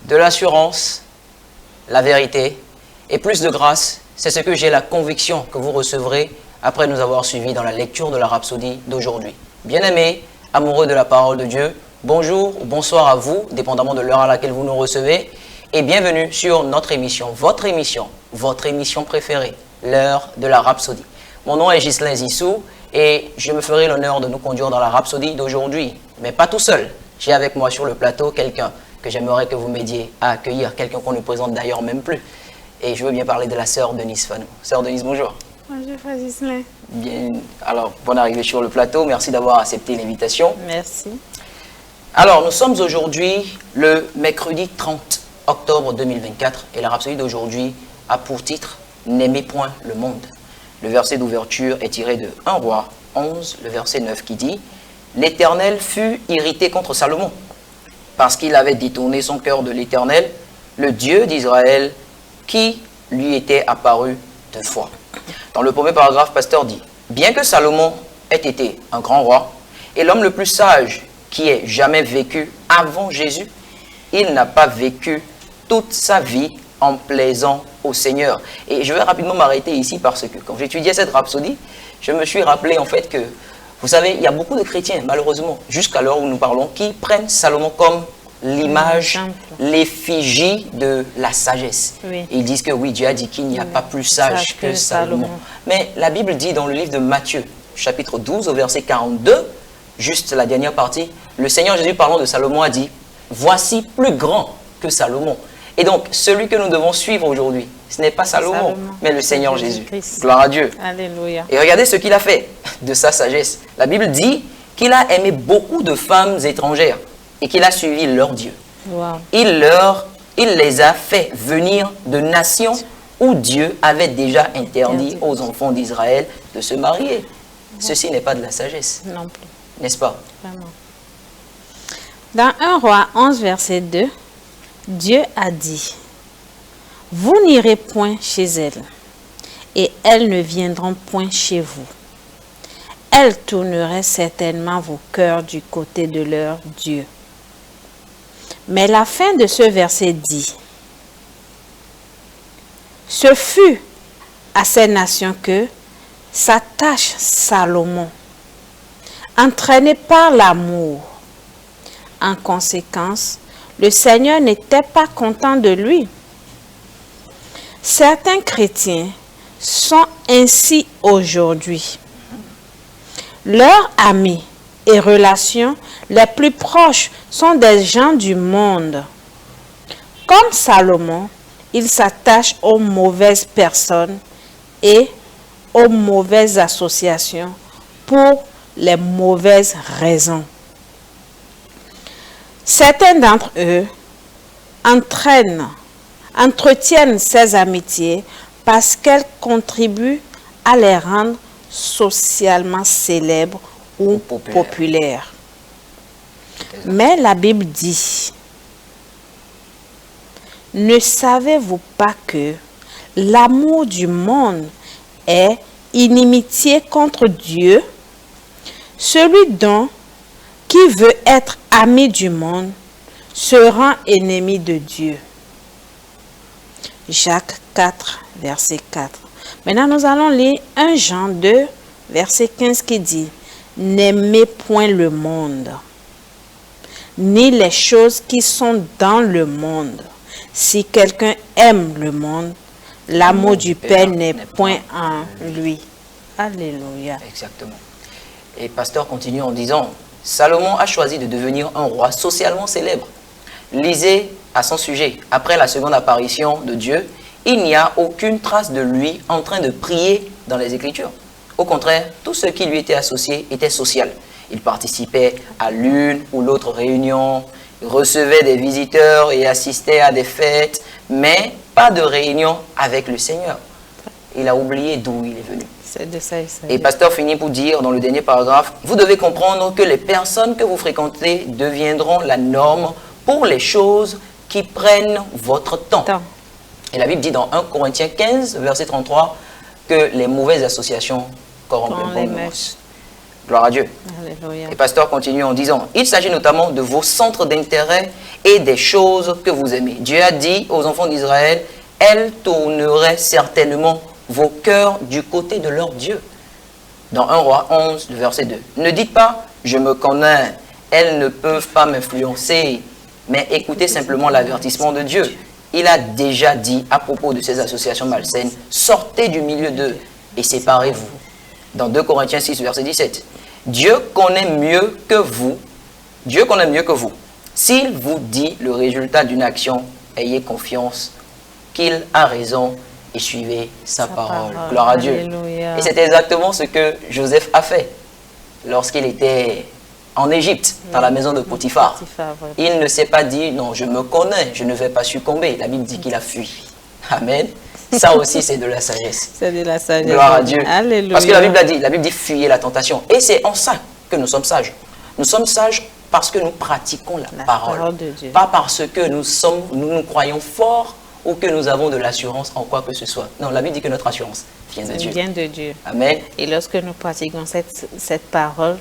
de l'assurance, la vérité et plus de grâce, c'est ce que j'ai la conviction que vous recevrez après nous avoir suivis dans la lecture de la Rhapsodie d'aujourd'hui. Bien-aimés, amoureux de la parole de Dieu, bonjour ou bonsoir à vous, dépendamment de l'heure à laquelle vous nous recevez, et bienvenue sur notre émission, votre émission préférée, l'heure de la Rhapsodie. Mon nom est Ghislain Zissou et je me ferai l'honneur de nous conduire dans la Rhapsodie d'aujourd'hui, mais pas tout seul. J'ai avec moi sur le plateau quelqu'un que j'aimerais que vous m'aidiez à accueillir, quelqu'un qu'on ne présente d'ailleurs même plus. Et je veux bien parler de la sœur Denise Fanou. Sœur Denise, bonjour. Bonjour, Frère Ghislain. Bien, alors, bonne arrivée sur le plateau. Merci d'avoir accepté l'invitation. Merci. Alors, nous sommes aujourd'hui le mercredi 30 octobre 2024 et la Rhapsodie d'aujourd'hui a pour titre « N'aimez point le monde ». Le verset d'ouverture est tiré de 1 Roi 11, le verset 9 qui dit « L'Éternel fut irrité contre Salomon parce qu'il avait détourné son cœur de l'Éternel, le Dieu d'Israël, qui lui était apparu deux fois. » Dans le premier paragraphe, pasteur dit « Bien que Salomon ait été un grand roi et l'homme le plus sage qui ait jamais vécu avant Jésus, il n'a pas vécu toute sa vie en plaisant au Seigneur. » Et je vais rapidement m'arrêter ici parce que quand j'étudiais cette rhapsodie, je me suis rappelé en fait que, vous savez, il y a beaucoup de chrétiens, malheureusement, jusqu'à l'heure où nous parlons, qui prennent Salomon comme l'image, l'effigie de la sagesse. Oui. Et ils disent que oui, Dieu a dit qu'il n'y a pas plus sage que Salomon. Mais la Bible dit dans le livre de Matthieu, chapitre 12, au verset 42, juste la dernière partie, le Seigneur Jésus parlant de Salomon a dit « Voici plus grand que Salomon ». Et donc, celui que nous devons suivre aujourd'hui, ce n'est pas Salomon, mais le Seigneur Jésus. Gloire à Dieu. Alléluia. Et regardez ce qu'il a fait de sa sagesse. La Bible dit qu'il a aimé beaucoup de femmes étrangères et qu'il a suivi leur Dieu. Wow. Il les a fait venir de nations où Dieu avait déjà interdit aux enfants d'Israël de se marier. Ceci n'est pas de la sagesse. Non plus. N'est-ce pas? Vraiment. Dans 1 Roi 11, verset 2, Dieu a dit, « Vous n'irez point chez elles, et elles ne viendront point chez vous. Elles tourneraient certainement vos cœurs du côté de leur Dieu. » Mais la fin de ce verset dit, « Ce fut à ces nations que s'attache Salomon, entraîné par l'amour. En conséquence, le Seigneur n'était pas content de lui. » Certains chrétiens sont ainsi aujourd'hui. Leurs amis et relations les plus proches sont des gens du monde. Comme Salomon, ils s'attachent aux mauvaises personnes et aux mauvaises associations pour les mauvaises raisons. Certains d'entre eux entretiennent ces amitiés parce qu'elles contribuent à les rendre socialement célèbres ou populaires. Mais la Bible dit, « Ne savez-vous pas que l'amour du monde est inimitié contre Dieu? Celui donc qui veut être ami du monde se rend ennemi de Dieu. » Jacques 4, verset 4. Maintenant, nous allons lire 1 Jean 2, verset 15 qui dit, « N'aimez point le monde, ni les choses qui sont dans le monde. Si quelqu'un aime le monde, l'amour du Père n'est point en lui. » Alléluia. Exactement. Et pasteur continue en disant, Salomon a choisi de devenir un roi socialement célèbre. Lisez à son sujet, après la seconde apparition de Dieu, il n'y a aucune trace de lui en train de prier dans les Écritures. Au contraire, tout ce qui lui était associé était social. Il participait à l'une ou l'autre réunion, recevait des visiteurs et assistait à des fêtes, mais pas de réunion avec le Seigneur. Il a oublié d'où il est venu. C'est de ça, et pasteur finit pour dire dans le dernier paragraphe, vous devez comprendre que les personnes que vous fréquentez deviendront la norme pour les choses qui prennent votre temps. Et la Bible dit dans 1 Corinthiens 15, verset 33, que les mauvaises associations corrompent les bonnes mœurs. Gloire à Dieu. Alléluia. Et pasteur continue en disant, il s'agit notamment de vos centres d'intérêt et des choses que vous aimez. Dieu a dit aux enfants d'Israël, elles tourneraient certainement vos cœurs du côté de leur Dieu. Dans 1 Roi 11, le verset 2. Ne dites pas, je me connais, elles ne peuvent pas m'influencer, mais écoutez simplement l'avertissement de Dieu. Il a déjà dit à propos de ces associations malsaines, sortez du milieu d'eux et séparez-vous. Dans 2 Corinthiens 6, verset 17. Dieu connaît mieux que vous. Dieu connaît mieux que vous. S'il vous dit le résultat d'une action, ayez confiance qu'il a raison et suivez sa parole. Gloire à Dieu. Alléluia. Et c'est exactement ce que Joseph a fait lorsqu'il était en Égypte, dans la maison de Potiphar. Il ne s'est pas dit, non, je me connais, je ne vais pas succomber. La Bible dit qu'il a fui. Amen. Ça aussi, c'est de la sagesse. C'est de la sagesse. Gloire à Dieu. Alléluia. Parce que la Bible dit fuyez la tentation. Et c'est en ça que nous sommes sages. Nous sommes sages parce que nous pratiquons la parole de Dieu. Pas parce que nous croyons fort ou que nous avons de l'assurance en quoi que ce soit. Non, la Bible dit que notre assurance vient de Dieu. Vient de Dieu. Amen. Et lorsque nous pratiquons cette parole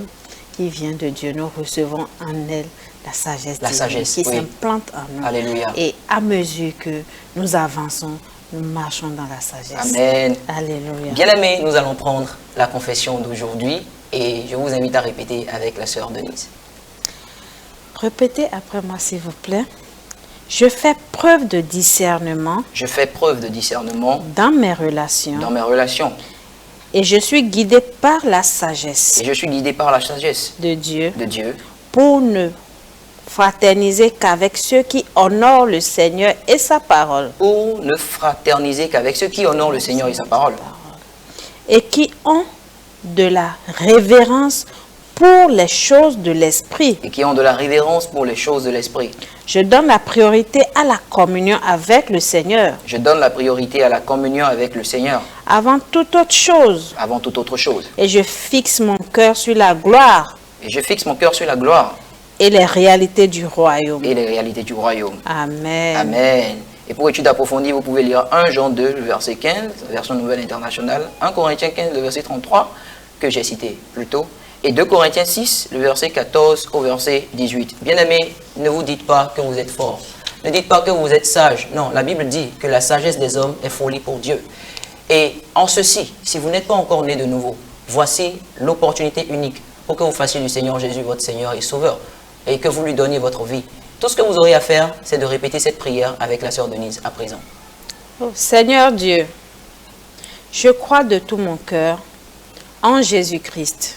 qui vient de Dieu, nous recevons en elle la sagesse divine qui s'implante en nous. Alléluia. Et à mesure que nous avançons, nous marchons dans la sagesse. Amen. Alléluia. Bien-aimés, nous allons prendre la confession d'aujourd'hui et je vous invite à répéter avec la sœur Denise. Répétez après moi, s'il vous plaît. Je fais preuve de discernement. Je fais preuve de discernement dans mes relations. Dans mes relations. Et je suis guidé par la sagesse. Et je suis guidé par la sagesse de Dieu. De Dieu. Pour ne fraterniser qu'avec ceux qui honorent le Seigneur et sa parole. Pour ne fraterniser qu'avec ceux qui honorent le Seigneur et sa parole. Et qui ont de la révérence pour les choses de l'esprit. Et qui ont de la révérence pour les choses de l'esprit. Je donne la priorité à la communion avec le Seigneur. Je donne la priorité à la communion avec le Seigneur. Avant toute autre chose. Avant toute autre chose. Et je fixe mon cœur sur la gloire. Et je fixe mon cœur sur la gloire. Et les réalités du royaume. Et les réalités du royaume. Amen. Amen. Et pour étude approfondie, vous pouvez lire 1 Jean 2, le verset 15, version nouvelle internationale, 1 Corinthiens 15, le verset 33, que j'ai cité plus tôt, et 2 Corinthiens 6, le verset 14 au verset 18. Bien-aimés, ne vous dites pas que vous êtes fort. Ne dites pas que vous êtes sage. Non, la Bible dit que la sagesse des hommes est folie pour Dieu. Et en ceci, si vous n'êtes pas encore né de nouveau, voici l'opportunité unique pour que vous fassiez du Seigneur Jésus votre Seigneur et Sauveur et que vous lui donniez votre vie. Tout ce que vous aurez à faire, c'est de répéter cette prière avec la sœur Denise à présent. Oh, Seigneur Dieu, je crois de tout mon cœur en Jésus-Christ,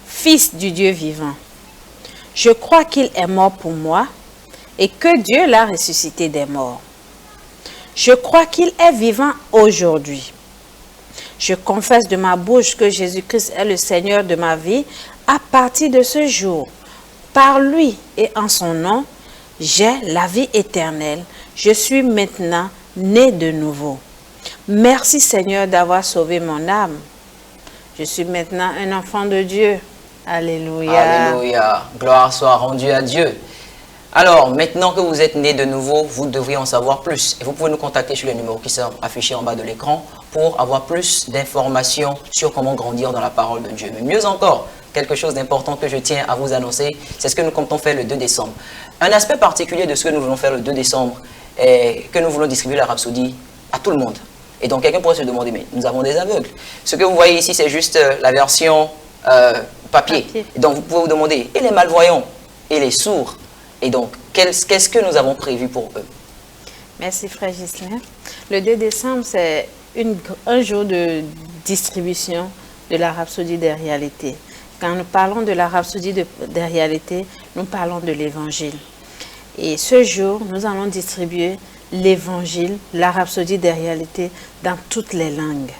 Fils du Dieu vivant. Je crois qu'il est mort pour moi et que Dieu l'a ressuscité des morts. Je crois qu'il est vivant aujourd'hui. Je confesse de ma bouche que Jésus-Christ est le Seigneur de ma vie à partir de ce jour. Par lui et en son nom, j'ai la vie éternelle. Je suis maintenant né de nouveau. Merci Seigneur d'avoir sauvé mon âme. Je suis maintenant un enfant de Dieu. Alléluia. Alléluia. Gloire soit rendue à Dieu. Alors, maintenant que vous êtes né de nouveau, vous devriez en savoir plus. Et vous pouvez nous contacter sur les numéros qui sont affichés en bas de l'écran pour avoir plus d'informations sur comment grandir dans la parole de Dieu. Mais mieux encore, quelque chose d'important que je tiens à vous annoncer, c'est ce que nous comptons faire le 2 décembre. Un aspect particulier de ce que nous voulons faire le 2 décembre est que nous voulons distribuer la Rhapsodie à tout le monde. Et donc, quelqu'un pourrait se demander, mais nous avons des aveugles. Ce que vous voyez ici, c'est juste la version papier. Et donc, vous pouvez vous demander, et les malvoyants, et les sourds? Et donc, qu'est-ce que nous avons prévu pour eux? Merci, Frère Ghislain. Le 2 décembre, c'est un jour de distribution de la Rhapsodie des réalités. Quand nous parlons de la Rhapsodie des réalités, nous parlons de l'Évangile. Et ce jour, nous allons distribuer l'Évangile, la Rhapsodie des réalités, dans toutes les langues.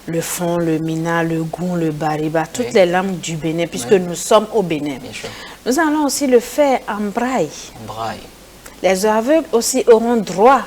Le fon, le mina, le goun, le bariba, toutes les langues du Bénin, puisque nous sommes au Bénin. Bien sûr. Nous allons aussi le faire en braille. En braille. Les aveugles aussi auront droit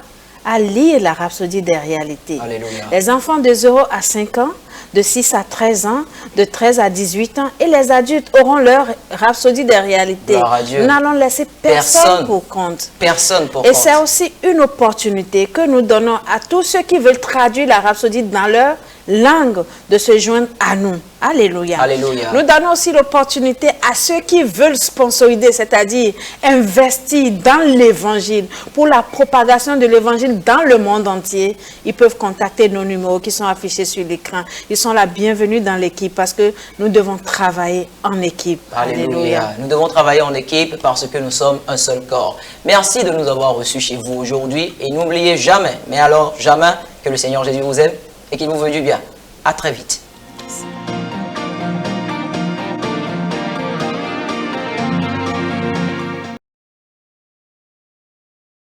à lire la Rhapsodie des réalités. Alléluia. Les enfants de 0 à 5 ans, de 6 à 13 ans, de 13 à 18 ans, et les adultes auront leur Rhapsodie des réalités. Gloire à Dieu. Nous n'allons laisser personne pour compte. Personne pour Et compte. c'est aussi une opportunité que nous donnons à tous ceux qui veulent traduire la Rhapsodie dans leur langue de se joindre à nous. Alléluia. Alléluia. Nous donnons aussi l'opportunité à ceux qui veulent sponsoriser, c'est-à-dire investir dans l'évangile, pour la propagation de l'évangile dans le monde entier. Ils peuvent contacter nos numéros qui sont affichés sur l'écran. Ils sont la bienvenue dans l'équipe parce que nous devons travailler en équipe. Alléluia. Nous devons travailler en équipe parce que nous sommes un seul corps. Merci de nous avoir reçus chez vous aujourd'hui et n'oubliez jamais, mais alors jamais, que le Seigneur Jésus vous aime et qu'il vous veut du bien. À très vite.